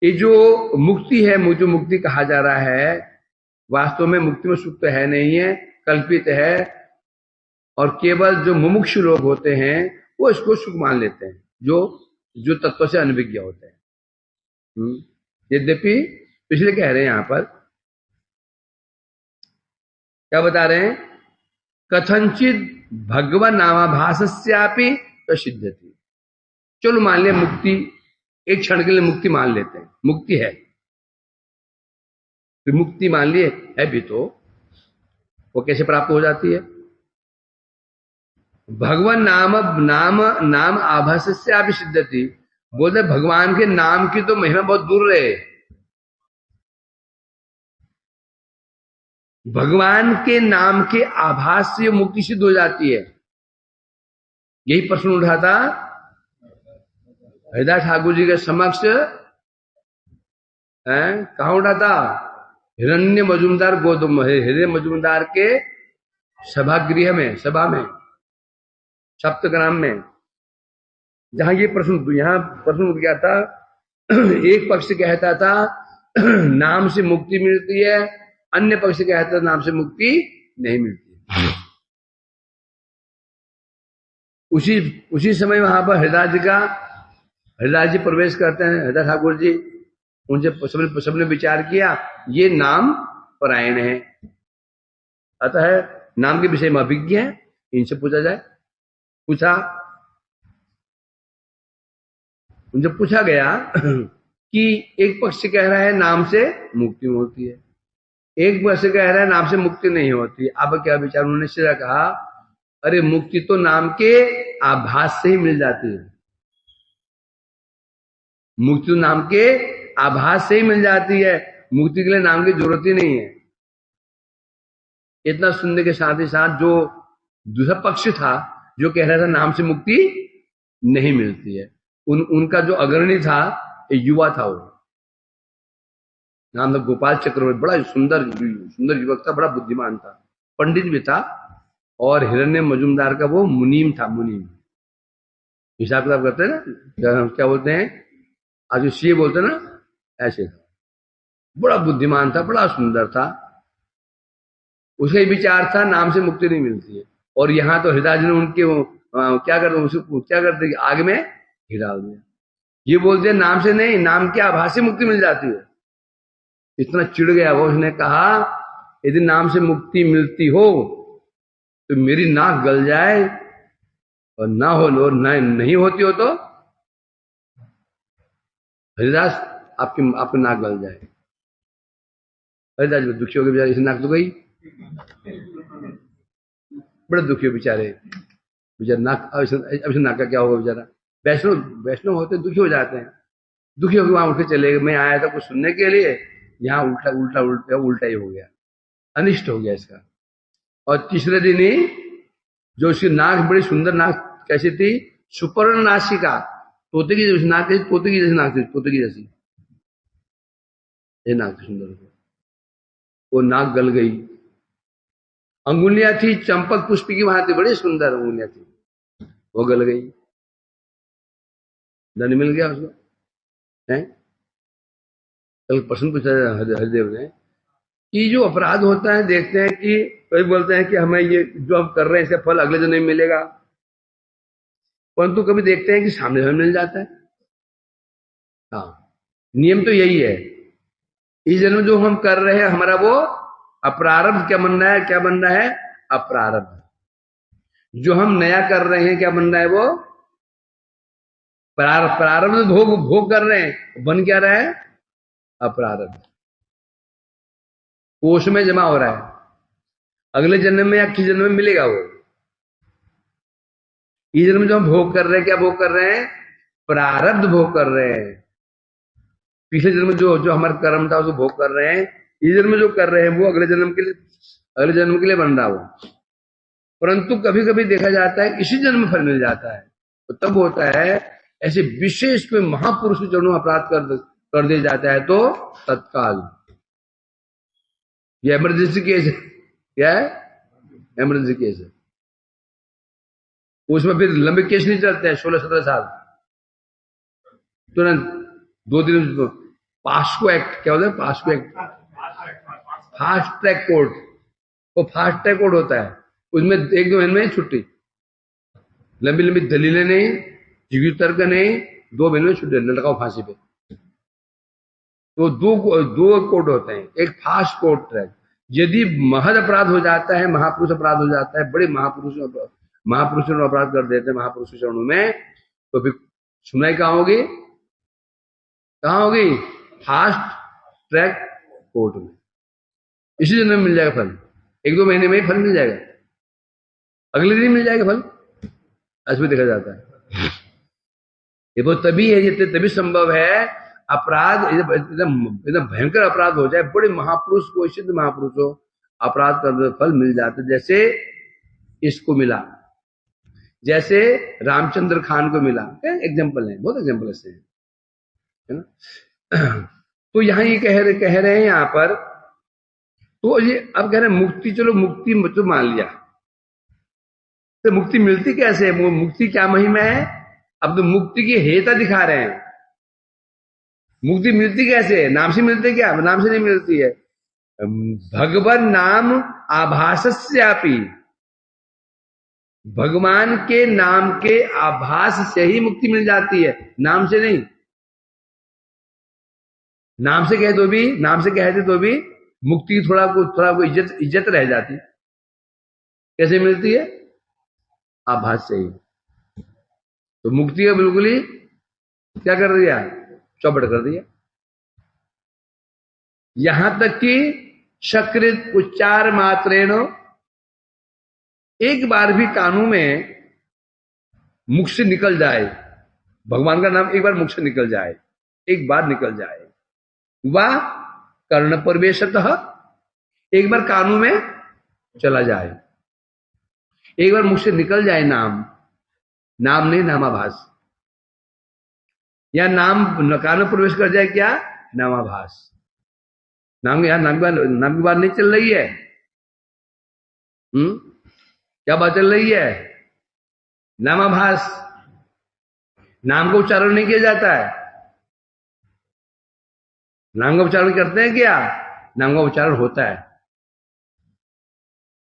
ये जो मुक्ति है, जो मुक्ति कहा जा रहा है, वास्तव में मुक्ति में सुख तो है नहीं है, कल्पित है। और केवल जो मुमुक्षु लोग होते हैं वो इसको सुख मान लेते हैं, जो तत्व से अनभिज्ञ होते हैं। यद्यपि इसलिए कह रहे हैं यहां पर क्या बता रहे हैं? कथंचित भगवान नामाभासस्यापि प्रसिद्धति। चलो मान लिया मुक्ति, एक क्षण के लिए मुक्ति मान लेते हैं, मुक्ति है, फिर मुक्ति मान लिए है भी, तो वो कैसे प्राप्त हो जाती है? भगवान नाम आभासस्यापि सिद्धति। बोलते भगवान के नाम की तो महिमा बहुत दूर रहे, भगवान के नाम के आभास से मुक्ति सिद्ध हो जाती है। यही प्रश्न उठा था हरिदास ठाकुर जी के समक्ष। कहा उठा था? हिरण्य मजूमदार गोदम, हिरण्य मजूमदार के सभागृह में, सभा में, सप्तग्राम में, जहां ये प्रश्न उठ गया था। एक पक्ष कहता था नाम से मुक्ति मिलती है, अन्य पक्ष कहता था नाम से मुक्ति नहीं मिलती। उसी समय वहां पर हरिदास जी प्रवेश करते हैं, हरिदास ठाकुर जी। उनसे सबने विचार किया ये नाम परायण है, अतः नाम के विषय में अभिज्ञ है, इनसे पूछा जाए। उनसे पूछा गया कि एक पक्ष कह रहा है नाम से मुक्ति होती है, एक पक्ष कह रहा है नाम से मुक्ति नहीं होती। अब क्या विचार? उन्होंने सीधा कहा अरे मुक्ति तो नाम के आभास से ही मिल जाती है, मुक्ति तो नाम के आभास से ही मिल जाती है, मुक्ति के लिए नाम की जरूरत ही नहीं है। इतना सुनने के साथ ही साथ जो दूसरा पक्ष था जो कह रहा था नाम से मुक्ति नहीं मिलती है, उनका जो अग्रणी था, युवा था, वो नाम था गोपाल चक्रवर्ती। बड़ा सुंदर युवक था, बड़ा बुद्धिमान था, पंडित भी था, और हिरण्य मजूमदार का वो मुनीम था। मुनीम हिसाब किताब करते हैं ना, क्या बोलते हैं आज जो सीए बोलते हैं ना, ऐसे था। बड़ा बुद्धिमान था, बड़ा सुंदर था। उसे विचार था नाम से मुक्ति नहीं मिलती है। और यहाँ तो हृदय ने उनके क्या करते आग में ही डाल दिया। ये बोलते हैं नाम से नहीं, नाम के आभास से मुक्ति मिल जाती है। इतना चिढ़ गया वो, उसने कहा यदि नाम से मुक्ति मिलती हो तो मेरी नाक गल जाए, और ना हो और नहीं होती हो तो हरिदास आपकी नाक गल जाए। हरिदास दुखी हो गए बेचारे, इसे नाक तो गई। बड़े दुखी हो बेचारे। बेचारा नाक, अब से नाक का क्या होगा बेचारा। वैष्णव वैष्णव होते दुखी हो जाते हैं। दुखी होकर वहां उठ के चले गए। मैं आया था कुछ सुनने के लिए, यहाँ उल्टा उल्टा उल्टा उल्टा ही हो गया, अनिष्ट हो गया इसका। और तीसरे दिन ही जो उसकी नाक, बड़ी सुंदर नाक, कैसी थी, सुपर्ण नासिका, तोते की जैसी नाक थी, तोते की जैसी नाक थी, तोते की जैसी ये नाक थी सुंदर। वो नाक गल गई। अंगुलियां थी चंपक पुष्प की वहां थी, बड़ी सुंदर अंगुलियां थी, वो गल गई। दंड मिल गया उसको है। कल प्रश्न पूछा हरिदेव ने कि जो अपराध होता है, देखते हैं कि कई बोलते हैं कि हमें ये जो हम कर रहे हैं इसका फल अगले जन्म में मिलेगा, परंतु कभी देखते हैं कि सामने हमें मिल जाता है। हाँ, नियम तो यही है। इस जन्म जो हम कर रहे हैं हमारा वो अप्रारब्ध क्या बन रहा है, क्या बन रहा है, अप्रारब्ध। जो हम नया कर रहे हैं क्या बन रहा है, वो प्रारब्ध भोग भोग कर रहे हैं, बन क्या रहा है, अप्रारब्ध। कोष में जमा हो रहा है, अगले जन्म में या किस जन्म में मिलेगा वो। इस जन्म में जो हम भोग कर रहे हैं, क्या भोग कर रहे हैं, प्रारब्ध भोग कर रहे हैं। पिछले जन्म में जो जो हमारा कर्म था उसको भोग कर रहे हैं। इस जन्म में जो कर रहे हैं वो अगले जन्म के लिए बन रहा वो। परंतु कभी कभी देखा जाता है इसी जन्म में फल मिल जाता है, तो तब होता है ऐसे विशेष में महापुरुष के चरणों में अपराध कर दिया जाता है, तो तत्काल ये इमरजेंसी केस है। क्या है, इमरजेंसी केस है। उसमें फिर लंबे केस नहीं चलते हैं, 16-17 साल तुरंत 2 दिन। पास्को एक्ट क्या होता है, POCSO act, fast track court. वो फास्ट ट्रैक कोर्ट होता है, उसमें 1-2 महीने में छुट्टी, लंबी लंबी दलीलें नहीं, जिगी तर्क नहीं, 2 महीने में छुट्टी, लटकाओ फांसी पे। तो दो कोर्ट होते हैं, एक फास्ट कोर्ट ट्रैक। यदि महद अपराध हो जाता है, महापुरुष अपराध हो जाता है, बड़े महापुरुषों ने अपराध कर देते हैं महापुरुष के चरणों में, तो फिर सुनाई कहाँ होगी, कहाँ होगी, फास्ट ट्रैक कोर्ट में। इसी जन्म में मिल जाएगा फल, 1-2 महीने में ही फल मिल जाएगा, अगले दिन मिल जाएगा फल, ऐसे भी देखा जाता है। ये वो तभी है, ये तभी संभव है। अपराध एकदम भयंकर अपराध हो जाए, बड़े महापुरुष को, सिद्ध महापुरुष हो, अपराध कर फल मिल जाता है। जैसे इसको मिला, जैसे रामचंद्र खान को मिला, एग्जाम्पल है, बहुत एग्जाम्पल ऐसे है ना। तो यहां ये कह रहे हैं यहां पर, तो ये अब कह रहे हैं मुक्ति, चलो मुक्ति तो मान लिया, तो मुक्ति मिलती कैसे है, मुक्ति क्या महिमा है। अब तो मुक्ति की हेता दिखा रहे हैं। मुक्ति मिलती कैसे है, नाम से मिलती क्या, नाम से नहीं मिलती है। भगवान नाम आभासस्यापि, भगवान के नाम के आभास से ही मुक्ति मिल जाती है, नाम से नहीं। नाम से कहे तो भी, नाम से कहते तो भी मुक्ति की थोड़ा को इज्जत रह जाती। कैसे मिलती है, आभास से ही। तो मुक्ति का बिल्कुल ही क्या कर दिया, चौपट कर दिया। यहां तक कि सकृत उच्चार मात्रेण, एक बार भी कानों में मुख से निकल जाए, भगवान का नाम एक बार मुख से निकल जाए, एक बार निकल जाए, वह कर्ण प्रवेशतः, एक बार कानों में चला जाए, एक बार मुख से निकल जाए नाम, नाम नहीं नामाभास, या नाम कान में प्रवेश कर जाए, क्या, नामाभास। नाम की बात नहीं चल रही है। क्या बात चल रही है, नामाभास। नाम का उच्चारण नहीं किया जाता है। नाम का उच्चारण करते हैं क्या, नाम का उच्चारण होता है।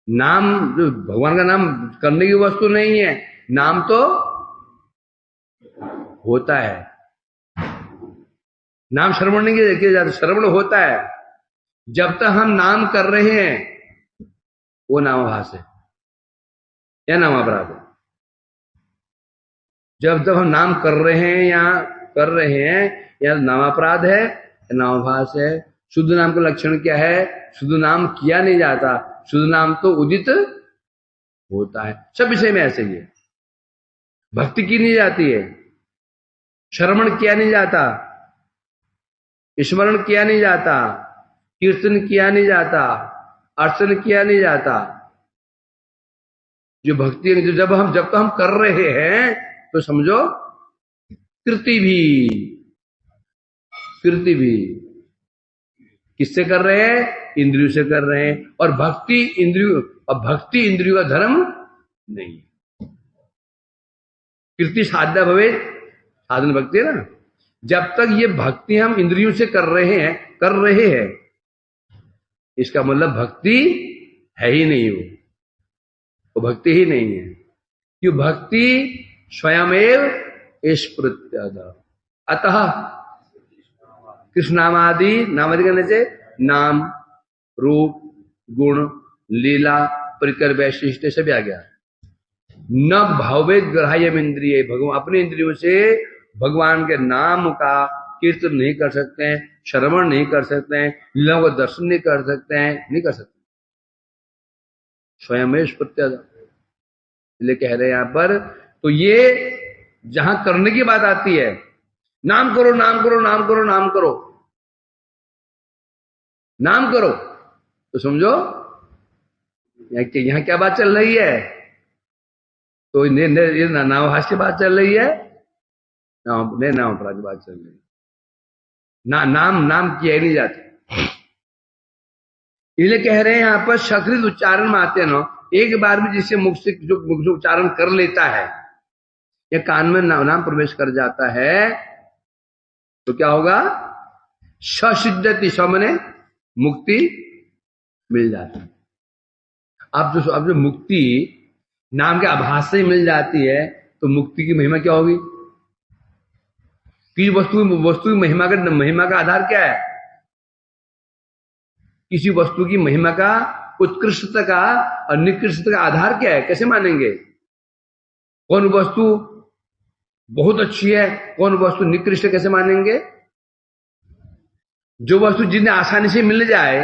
नाम जो भगवान का नाम करने की वस्तु नहीं है, नाम तो होता है। नाम श्रवण नहीं किया जाता, श्रवण होता है। जब तक हम नाम कर रहे हैं वो नामाभास है या नाम अपराध है। जब तक हम नाम कर रहे हैं या नाम अपराध है या नामाभास है। शुद्ध नाम का लक्षण क्या है, शुद्ध नाम किया नहीं जाता, शुद्ध नाम तो उदित होता है। सब विषय में ऐसे ही है। भक्ति की नहीं जाती है, श्रवण किया नहीं जाता, स्मरण किया नहीं जाता, कीर्तन किया नहीं जाता, अर्चन किया नहीं जाता। जो भक्ति जब तो हम कर रहे हैं तो समझो कृति भी किससे कर रहे हैं? इंद्रियों से कर रहे हैं। और भक्ति इंद्रियों का धर्म नहीं है। कृति साध्य भवे, साधन भक्ति है ना। जब तक ये भक्ति हम इंद्रियों से कर रहे हैं, इसका मतलब भक्ति है ही नहीं। वो भक्ति ही नहीं है। कि भक्ति स्वयमेव स्फुरत्यद। अतः कृष्णामादि नामादि करने से नाम, रूप, गुण, लीला, परिकर, वैशिष्ट सभी आ गया। न भावेद ग्राह्यम इंद्रिय, भगवान अपने इंद्रियों से भगवान के नाम का कीर्तन नहीं कर सकते हैं, श्रवण नहीं कर सकते हैं, लीलाओं का दर्शन नहीं कर सकते हैं, नहीं कर सकते। स्वयं प्रत्यद इसलिए कह रहे हैं यहां पर। तो ये जहां करने की बात आती है, नाम करो नाम करो नाम करो नाम करो नाम करो, तो समझो यहां क्या बात चल रही है? तो नामभाष की बात चल रही है, नाम अपराध की बात चल रही है। नाम किया ही नहीं जाता। इसलिए कह रहे हैं यहां पर सकृत उच्चारण में आते ना, एक बार भी जिससे मुख से जो उच्चारण कर लेता है या कान में नाम प्रवेश कर जाता है तो क्या होगा? ससिद्धति, मने मुक्ति मिल जाती है। अब जो मुक्ति नाम के आभास से मिल जाती है तो मुक्ति की महिमा क्या होगी? किसी वस्तु की महिमा का आधार क्या है? किसी वस्तु की महिमा का, उत्कृष्टता का और निकृष्टता का आधार क्या है? कैसे मानेंगे? कौन वस्तु बहुत अच्छी है, कौन वस्तु निकृष्ट है, कैसे मानेंगे? जो वस्तु जितनी आसानी से मिल जाए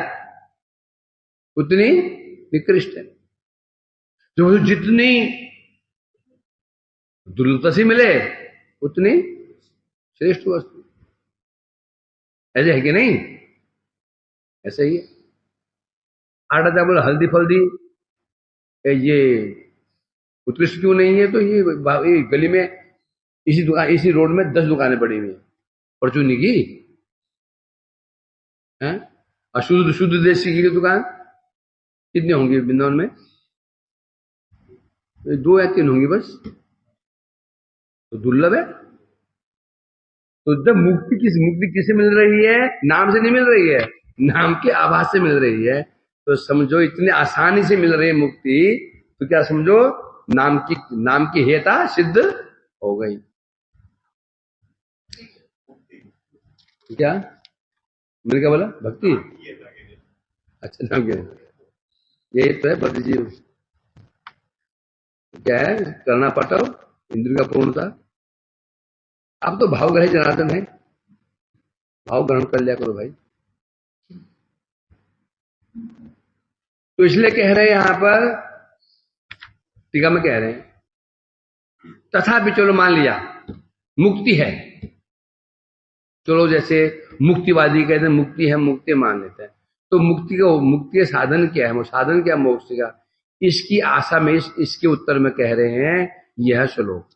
उतनी निकृष्ट है, जो वस्तु जितनी दुर्लभता से मिले उतनी श्रेष्ठ वस्तु। ऐसे है कि नहीं? ऐसे ही है। आटा चावल हल्दी फल्दी ये उत्कृष्ट क्यों नहीं है? तो ये गली में इसी रोड में 10 दुकानें पड़ी हुई है परचूनी की, हैं? और शुद्ध देसी घी की दुकान कितनी होंगी वृंदावन में? 2 या 3 होंगी बस। तो दुर्लभ है। तो जब मुक्ति किससे मिल रही है? नाम से नहीं मिल रही है, नाम के आभास से मिल रही है। तो समझो इतनी आसानी से मिल रही है मुक्ति, तो क्या समझो नाम की हेता सिद्ध हो गई। क्या मैंने क्या बोला? भक्ति। अच्छा नाम क्या? ये तो है भक्ति जीव। क्या है? करना पटो इंद्रिय का पूर्णता। आप तो भाव ग्रह जनार्दन है, भाव ग्रहण कर लिया करो भाई। तो इसलिए कह रहे हैं यहां पर, टीका में कह रहे हैं तथापि चलो मान लिया मुक्ति है, चलो जैसे मुक्तिवादी कहते हैं मुक्ति है, मुक्ति मान लेते हैं। तो मुक्ति का साधन क्या है? वो साधन क्या मोक्ष का? इसकी आशा में इसके उत्तर में कह रहे हैं यह श्लोक,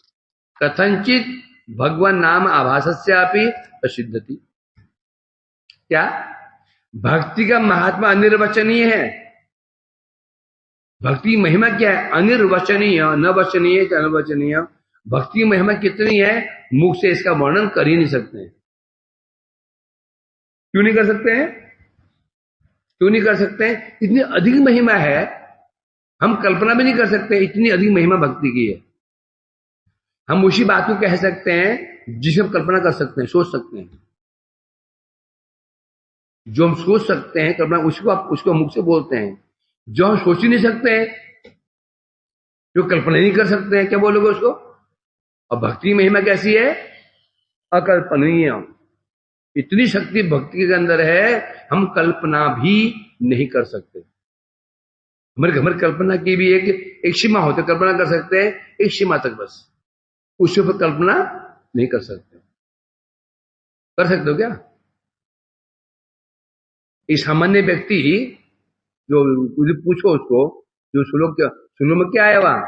कथंचित भगवान नाम आभासस्यापि प्रसिद्धति। क्या? भक्ति का महात्मा अनिर्वचनीय है। भक्ति की महिमा क्या है? अनिर्वचनीय, न वचनीय तो अनिर्वचनीय। भक्ति की महिमा कितनी है? मुख से इसका वर्णन कर ही नहीं सकते हैं। क्यों नहीं कर सकते हैं? क्यों नहीं कर सकते हैं? इतनी अधिक महिमा है, हम कल्पना भी नहीं कर सकते, इतनी अधिक महिमा भक्ति की है। हम उसी बात को कह सकते हैं जिसे हम कल्पना कर सकते हैं, सोच सकते हैं। जो हम सोच सकते हैं कल्पना, उसको मुख से बोलते हैं। जो हम सोच ही नहीं सकते हैं, जो कल्पना नहीं कर सकते हैं, क्या बोलोगे उसको? और भक्ति महिमा कैसी है? अकल्पनीय। इतनी शक्ति भक्ति के अंदर है, हम कल्पना भी नहीं कर सकते। हमारी कल्पना की भी एक सीमा होती है, कल्पना कर सकते हैं एक सीमा तक, बस उससे ऊपर कल्पना नहीं कर सकते। कर सकते हो क्या? एक सामान्य व्यक्ति जो पूछो उसको, जो सुनो में क्या आया वहां,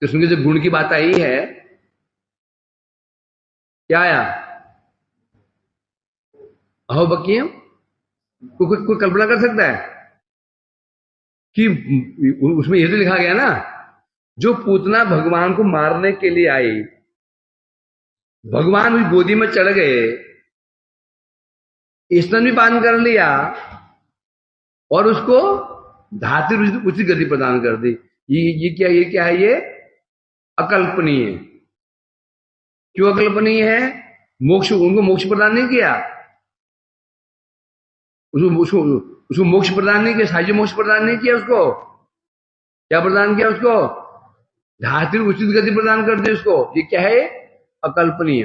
कृष्ण के जो गुण की बात आई है, क्या आया? अहो बकियम, कोई कल्पना कर सकता है कि उसमें ये तो लिखा गया ना, जो पूतना भगवान को मारने के लिए आई, भगवान उस गोदी में चढ़ गए, स्तन भी पान कर लिया और उसको धातु उचित गति प्रदान कर दी। ये क्या है? ये अकल्पनीय है। क्यों अकल्पनीय है? मोक्ष, उनको मोक्ष प्रदान नहीं किया, उसको मोक्ष प्रदान नहीं किया, साहित्य मोक्ष प्रदान नहीं किया उसको। क्या प्रदान किया उसको? धातु उचित गति प्रदान कर दी उसको। ये क्या है? अकल्पनीय।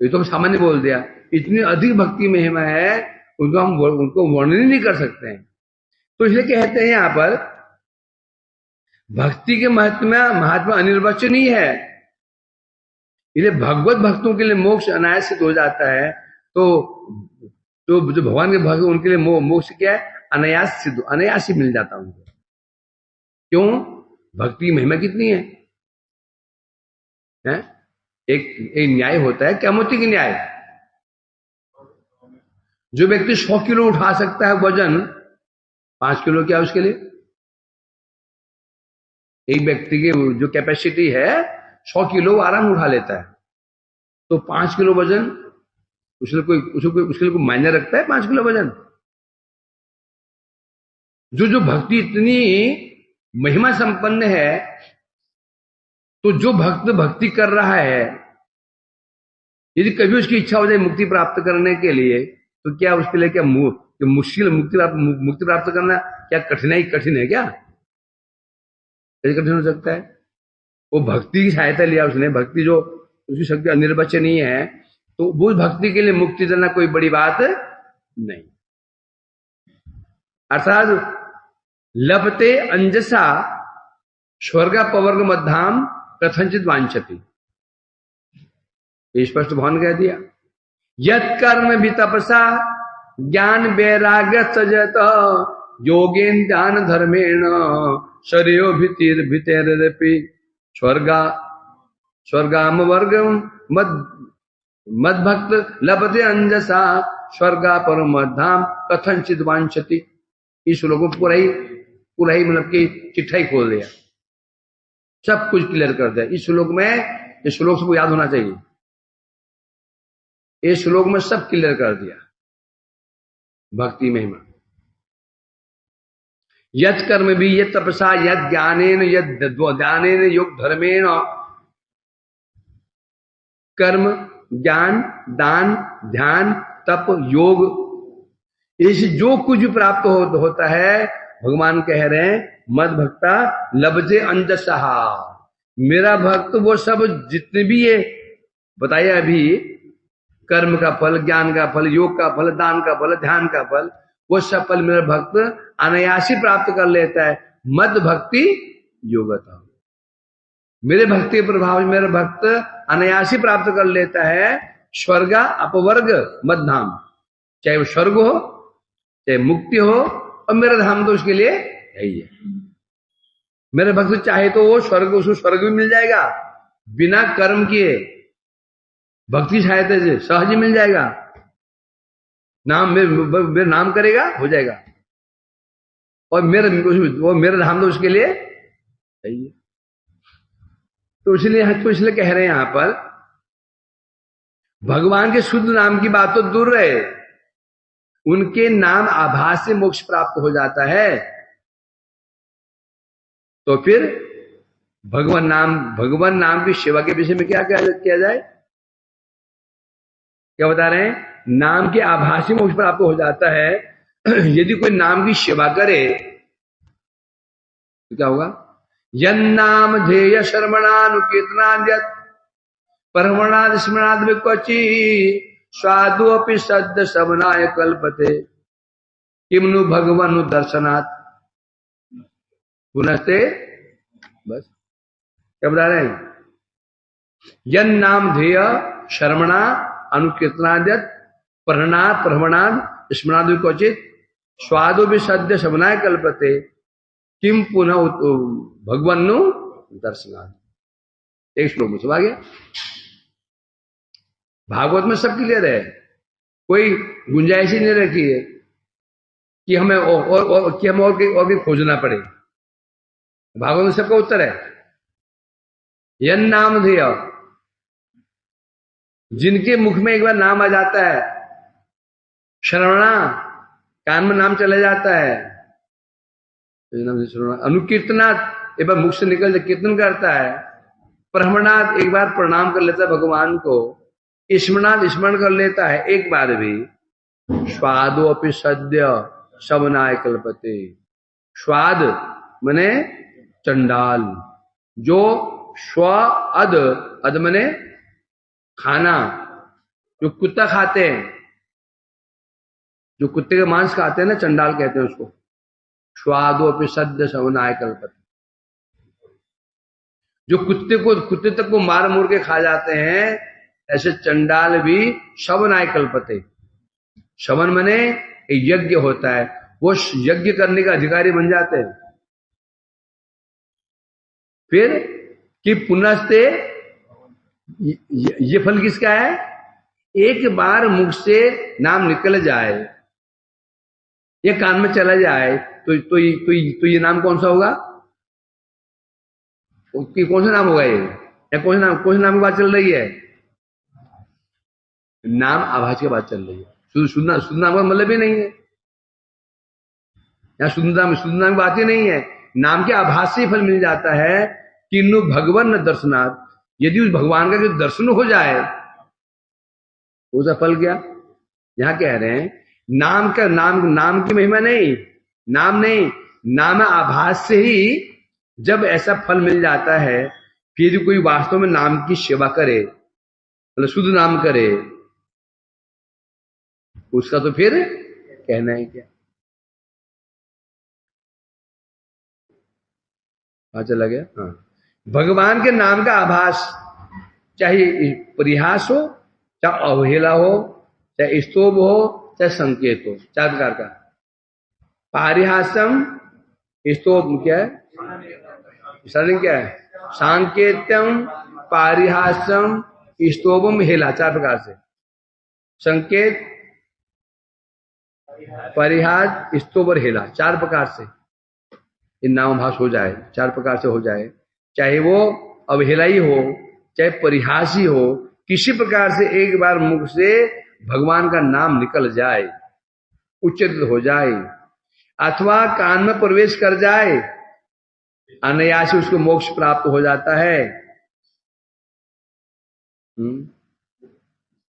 ये तो हम सामान्य बोल दिया, इतनी अधिक भक्ति महिमा है, उनको वर्णन ही नहीं कर सकते हैं। तो इसलिए कहते हैं यहां पर भक्ति के महात्मा अनिर्वचनीय है। इसलिए भगवत भक्तों के लिए मोक्ष अनायास सिद्ध हो जाता है। तो जो भगवान के भक्त उनके लिए मोक्ष क्या है? अनायास सिद्ध, अनायास ही मिल जाता उनको। क्यों? भक्ति की महिमा कितनी है? एक न्याय होता है, क्या मोती की न्याय। जो व्यक्ति 100 किलो उठा सकता है वजन, 5 किलो क्या उसके लिए? एक व्यक्ति की जो कैपेसिटी है 100 किलो आराम उठा लेता है, तो 5 किलो वजन उसके लिए कोई मायने रखता है? 5 किलो वजन। जो भक्ति इतनी महिमा संपन्न है, तो जो भक्त भक्ति कर रहा है, यदि कभी उसकी इच्छा हो जाए मुक्ति प्राप्त करने के लिए, तो क्या उसके लिए क्या मुश्किल? मुक्ति प्राप्त करना क्या कठिन है क्या? कैसे कठिन हो सकता है? वो भक्ति की सहायता लिया उसने, भक्ति जो उसकी शक्ति अनिर्वचनीय है, तो वो भक्ति के लिए मुक्ति देना कोई बड़ी बात नहीं। अर्थात लभते अंजसा स्वर्ग पवर्ग मध्याम कथंचित वांछति, स्पष्ट भवन कह दिया। यत कर्म भी तपसा ज्ञान वैराग्य तजत योगेन ध्यान धर्मेण शरीरो भितेरपि स्वर्गाम वर्गम मद भक्त लभते अंजसा स्वर्गा परम धाम कथंचित वांछति। इस श्लोक को पूरा ही मतलब कि चिट्ठा ही खोल दिया, सब कुछ क्लियर कर दिया इस श्लोक में। इस श्लोक से याद होना चाहिए, इस श्लोक में सब क्लियर कर दिया भक्ति महिमा। यत कर्म भी यत तपसा यद ज्ञानेन यद ध्यानेन योग धर्मेण, कर्म ज्ञान दान ध्यान तप योग, इस जो कुछ प्राप्त होता है, भगवान कह रहे हैं मद भक्ता लभते अंजसहा, मेरा भक्त वो सब जितने भी ये बताया अभी, कर्म का फल, ज्ञान का फल, योग का फल, दान का फल, ध्यान का फल, वो सब फल मेरा भक्त अनायासी प्राप्त कर लेता है। मद भक्ति योगता, मेरे भक्ति प्रभाव में मेरा भक्त अनायासी प्राप्त कर लेता है स्वर्ग अपवर्ग मध्यम, चाहे वो स्वर्ग हो चाहे मुक्ति हो, और मेरा धाम तो उसके लिए यही है। मेरे भक्त चाहे तो वो उसको स्वर्ग भी मिल जाएगा, बिना कर्म किए भक्ति सहायता से सहज ही मिल जाएगा। नाम मेरा नाम करेगा हो जाएगा, और मेरा धाम तो उसके लिए यही है। तो इसलिए कह रहे हैं यहां पर भगवान के शुद्ध नाम की बात तो दूर रहे, उनके नाम आभास से मोक्ष प्राप्त हो जाता है। तो फिर भगवान नाम की सेवा के विषय में क्या किया जाए? क्या बता रहे हैं? नाम के आभास से मोक्ष प्राप्त हो जाता है। यदि कोई नाम की सेवा करे तो क्या होगा? यन्नाम ध्येय शर्मणानुकीर्तनाद्यत् परमणाद स्मरणाद विक्वची स्वादु अपि सद्य समनाय कल्पते, किम नु भगवान दर्शनात् पुनस्ते, बस क्या बता रहे हैं? यन नाम ध्येय शर्मणा अनुकीर्तनाद्यत प्रहणात् प्रहणाद स्मरणादि क्वचित स्वादो भी सद्य शबनाय कल्पते किम पुनः भगवन्नु दर्शनात्। एक श्लोक में सब आ गया। भागवत में सब क्लियर है, कोई गुंजाइश ही नहीं रखी है कि हमें और भी खोजना पड़े। भागवत में सबका उत्तर है यन नाम ध्येय, जिनके मुख में एक बार नाम आ जाता है, श्रवणा कान में नाम चला जाता है, अनुकीर्तनात् एक बार मुख से निकल कीर्तन करता है, प्रहमणात् एक बार प्रणाम कर लेता है भगवान को, स्मरणात् स्मरण कर लेता है एक बार भी, स्वादो अपि सद्य शवनाय कल्पते। स्वाद मने चंडाल, जो स्व अद, अद मने खाना, जो कुत्ता खाते हैं, जो कुत्ते के मांस खाते हैं ना, चंडाल कहते हैं उसको। स्वादो अपि सद्य शवनाय कल्पते, जो कुत्ते तक को मार मोर के खा जाते हैं, ऐसे चंडाल भी शवनाय कल्पते। शवन मने यज्ञ होता है, वो यज्ञ करने का अधिकारी बन जाते हैं। फिर कि पुनस्ते, ये फल किसका है? एक बार मुख से नाम निकल जाए, ये कान में चला जाए तो ये नाम कौन सा होगा? कौन सा नाम होगा ये? या कौन से नाम की बात चल रही है? नाम आभास की बात चल रही है। सुनना का मतलब ही नहीं है, या सुनना की बात ही नहीं है। नाम के आभास से ही फल मिल जाता है। किन्नु भगवान न दर्शनात्, यदि उस भगवान का जो दर्शन हो जाए, उसका फल क्या? यहां कह रहे हैं नाम की महिमा नहीं, नाम आभास से ही जब ऐसा फल मिल जाता है, फिर कोई वास्तव में नाम की सेवा करे, मतलब शुद्ध नाम करे, उसका तो फिर कहना है क्या? चला गया। हाँ, भगवान के नाम का आभास, चाहे परिहास हो, चाहे अवहेला हो, चाहे स्तोभ हो, चाहे संकेत हो, चार प्रकार का। पारिहासम, स्तोभ क्या है? सरल क्या है? सांकेत्यम, पारिहासम, स्तोभम, हेला, चार प्रकार से। संकेत, परिहास, स्तोभ और हेला, चार प्रकार से इन नामाभास हो जाए, चार प्रकार से हो जाए। चाहे वो अवहेला ही हो, चाहे परिहास ही हो, किसी प्रकार से एक बार मुख से भगवान का नाम निकल जाए, उच्चारित हो जाए, अथवा कान में प्रवेश कर जाए, अनायास से उसको मोक्ष प्राप्त हो जाता है।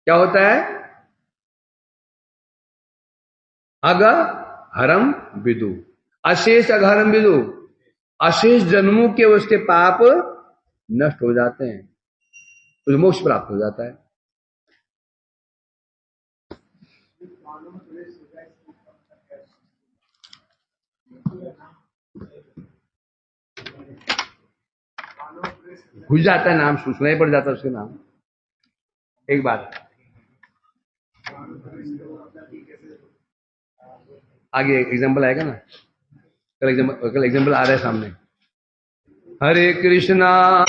क्या होता है? अग हरम विदु, अशेष अघरम विदु, अशेष जन्मों के उसके पाप नष्ट हो जाते हैं, तो मोक्ष प्राप्त हो जाता है। घुस जाता है नाम, सूचना ही पड़ जाता है उसके नाम। एक बात आगे एग्जाम्पल आएगा ना, कल एग्जाम्पल आ रहा है सामने। हरे कृष्णा